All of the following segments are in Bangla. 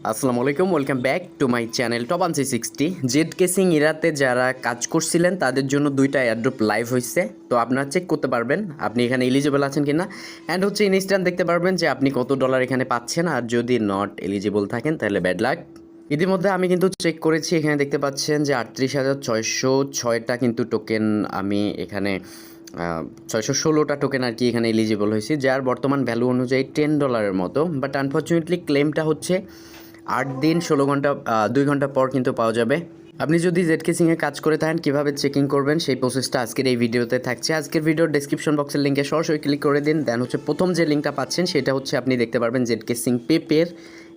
আসসালামু আলাইকুম, welcome back to my channel top 360। জেডকেসিং ইরাতে যারা কাজ করছিলেন তাদের জন্য দুইটা এয়ারড্রপ লাইভ হয়েছে, তো আপনারা চেক করতে পারবেন আপনি এখানে এলিজিবল আছেন কিনা। অ্যান্ড হচ্ছে ইনস্ট্যান্ট দেখতে পারবেন যে আপনি কত ডলার এখানে পাচ্ছেন, আর যদি নট এলিজিবল থাকেন তাহলে ব্যাড লাক। ইতিমধ্যে আমি কিন্তু চেক করেছি, এখানে দেখতে পাচ্ছেন যে 38,606টা কিন্তু টোকেন আমি এখানে 616টা টোকেন আর কি এখানে এলিজিবল হয়েছি, যার বর্তমান ভ্যালু অনুযায়ী $10 মতো। বাট আনফর্চুনেটলি ক্লেমটা হচ্ছে 8 দিন 16 ঘন্টা 2 ঘন্টা পর কিন্তু পাওয়া যাবে। আপনি যদি জেডকেসিংয়ে কাজ করে থাকেন কীভাবে চেকিং করবেন সেই প্রসেসটা আজকের এই ভিডিওতে থাকছে। আজকের ভিডিওর ডেসক্রিপশন বক্সের লিঙ্কে সরাসরি ক্লিক করে দিন। দেন হচ্ছে প্রথম যে লিঙ্কটা পাচ্ছেন সেটা হচ্ছে আপনি দেখতে পারবেন জেডকেসিং পেপের।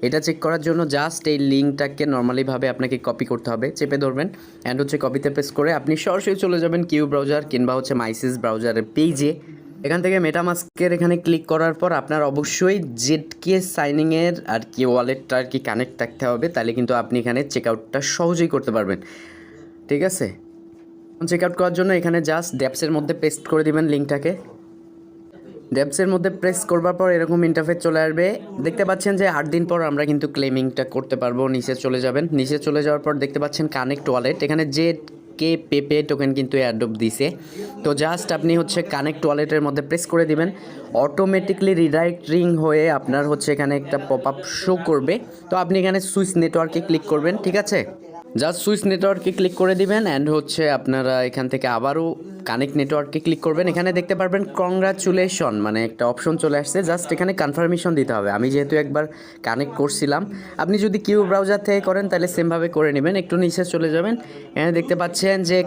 এটা চেক করার জন্য জাস্ট এই লিঙ্কটাকে নর্মালিভাবে আপনাকে কপি করতে হবে, চেপে ধরবেন অ্যান্ড হচ্ছে কপিতে পেস্ট করে আপনি সরাসরি চলে যাবেন কিউ ব্রাউজার কিংবা হচ্ছে মাইসিস ব্রাউজারের পেজে। এখান থেকে মেটামাস্কের এখানে ক্লিক করার পর আপনার অবশ্যই জেডকে সাইনিংয়ের আর কি ওয়ালেটটা আর কি কানেক্ট থাকতে হবে, তাহলে কিন্তু আপনি এখানে চেক আউটটা সহজেই করতে পারবেন। ঠিক আছে, চেক আউট করার জন্য এখানে জাস্ট ড্যাপসের মধ্যে পেস্ট করে দিবেন লিঙ্কটাকে। ড্যাপসের মধ্যে প্রেস করবার পর এরকম ইন্টারফেস চলে আসবে। দেখতে পাচ্ছেন যে 8 দিন পর আমরা কিন্তু ক্লেমিংটা করতে পারবো। নিচে চলে যাবেন, নিচে চলে যাওয়ার পর দেখতে পাচ্ছেন কানেক্ট ওয়ালেট, এখানে জেডকে পেপে টোকেন কিন্তু এয়ারড্রপ দিছে। তো জাস্ট আপনি হচ্ছে কানেক্ট ওয়ালেটের মধ্যে প্রেস করে দিবেন, অটোমেটিকলি রিডাইরেক্টিং হয়ে আপনার হচ্ছে এখানে একটা পপ আপ শো করবে। তো আপনি এখানে সুইচ নেটওয়ার্কে ক্লিক করবেন, ঠিক আছে, জাস্ট সুইচ নেটওয়ার্কে ক্লিক করে দিবেন অ্যান্ড হচ্ছে আপনারা এখান থেকে আবারও কানেক্ট নেটওয়ার্কে ক্লিক করবেন। এখানে দেখতে পারবেন কংগ্রাচুলেশন মানে একটা অপশন চলে আসছে, জাস্ট এখানে কনফার্মেশন দিতে হবে। আমি যেহেতু একবার কানেক্ট করছিলাম, আপনি যদি কিউ ব্রাউজার থেকে করেন তাহলে সেমভাবে করে নেবেন। একটু নিচে চলে যাবেন, এখানে দেখতে পাচ্ছেন যে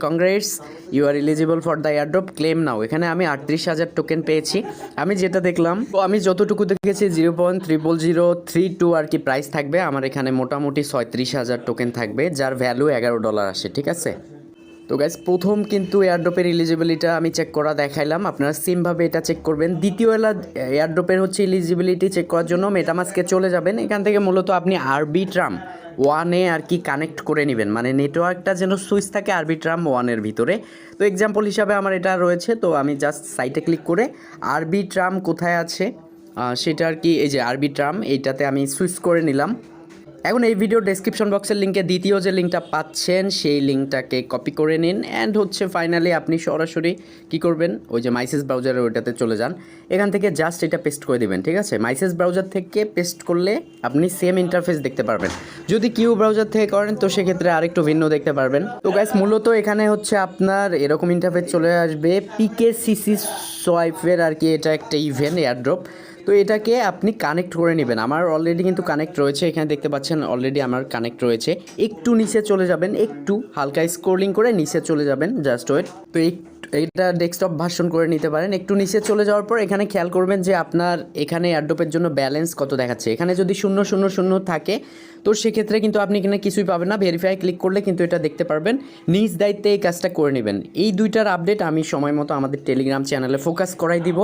congrats you are eligible for the airdrop claim now. এখানে আমি 38,000 টোকেন পেয়েছি। আমি যেটা দেখলাম, তো আমি যতটুকু দেখেছি 0.00032 আর কি প্রাইস থাকবে। আমার এখানে মোটামুটি 36,000 টোকেন থাকবে, যার ভ্যালু $11 আসে। ঠিক আছে, তো গাইস প্রথম কিন্তু এয়ারড্রপের এলিজিবিলিটা আমি চেক করা দেখাইলাম, আপনারা সেমভাবে এটা চেক করবেন। দ্বিতীয় এয়ারড্রপের হচ্ছে এলিজিবিলিটি চেক করার জন্য মেটামাস্কে চলে যাবেন। এখান থেকে মূলত আপনি আরবিট্রাম 1-এ আর কি কানেক্ট করে নেবেন, মানে নেটওয়ার্কটা যেন সুইচ থাকে আরবিট্রাম 1-এর ভিতরে। তো এক্সাম্পল হিসাবে আমার এটা রয়েছে, তো আমি জাস্ট সাইটে ক্লিক করে আরবিট্রাম কোথায় আছে সেটা আর কি, এই যে আরবিট্রাম, এইটাতে আমি সুইচ করে নিলাম। এখন এই ভিডিও ডেসক্রিপশন বক্সের লিঙ্কে দ্বিতীয় যে লিঙ্কটা পাচ্ছেন সেই লিঙ্কটাকে কপি করে নিন অ্যান্ড হচ্ছে ফাইনালি আপনি সরাসরি কী করবেন, ওই যে মাইসেস ব্রাউজারের ওইটাতে চলে যান। এখান থেকে জাস্ট এটা পেস্ট করে দিবেন। ঠিক আছে, মাইসেস ব্রাউজার থেকে পেস্ট করলে আপনি সেম ইন্টারফেস দেখতে পারবেন। যদি কিউ ব্রাউজার থেকে করেন তো সেক্ষেত্রে আরেকটু ভিন্ন দেখতে পারবেন। তো গাইস মূলত এখানে হচ্ছে আপনার এরকম ইন্টারফেস চলে আসবে। পিকেসিসি সোয়াইপের আর কি এটা একটা ইভেন্ট এয়ারড্রপ, তো এটাকে আপনি কানেক্ট করে নেবেন। আমার অলরেডি কিন্তু কানেক্ট রয়েছে, এখানে দেখতে পাচ্ছেন অলরেডি আমার কানেক্ট রয়েছে। একটু নিচে চলে যাবেন, একটু হালকা স্ক্রলিং করে নিচে চলে যাবেন, জাস্ট ওয়েট। তো এইটা ডেস্কটপ ভার্সন করে নিতে পারেন। একটু নিচে চলে যাওয়ার পর এখানে খেয়াল করবেন যে আপনার এখানে এয়ারড্রপের জন্য ব্যালেন্স কত দেখাচ্ছে। এখানে যদি 000 থাকে তো সেক্ষেত্রে কিন্তু আপনি এখানে কিছুই পাবেন না। ভেরিফাই ক্লিক করলে কিন্তু এটা দেখতে পারবেন। নিজ দায়িত্বে এই কাজটা করে নেবেন। এই দুইটার আপডেট আমি সময় মতো আমাদের টেলিগ্রাম চ্যানেলে ফোকাস করাই দিব।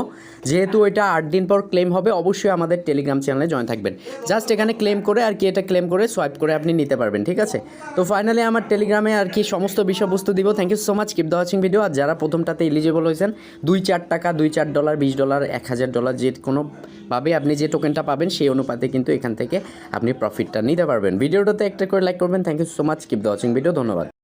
যেহেতু এটা 8 দিন পর ক্লেম হবে, অবশ্যই আমাদের টেলিগ্রাম চ্যানেলে জয়েন থাকবেন। জাস্ট এখানে ক্লেম করে আর কি এটা ক্লেম করে সোয়াইপ করে আপনি নিতে পারবেন। ঠিক আছে, তো ফাইনালি আমার টেলিগ্রামে আর কি সমস্ত বিষয়বস্তু দিব। Thank you so much, keep the watching video. আর যারা প্রথমটাতে এলিজিবল হয়েছেন, $2-4, $2-4, $20, $1,000 যে কোনোভাবে আপনি যে টোকেনটা পাবেন সেই অনুপাতে কিন্তু এখান থেকে আপনি প্রফিটটা নিতে পারবেন। ভিডিওটাতে একটা করে লাইক করবেন। Thank you so much, keep the watching video. ধন্যবাদ।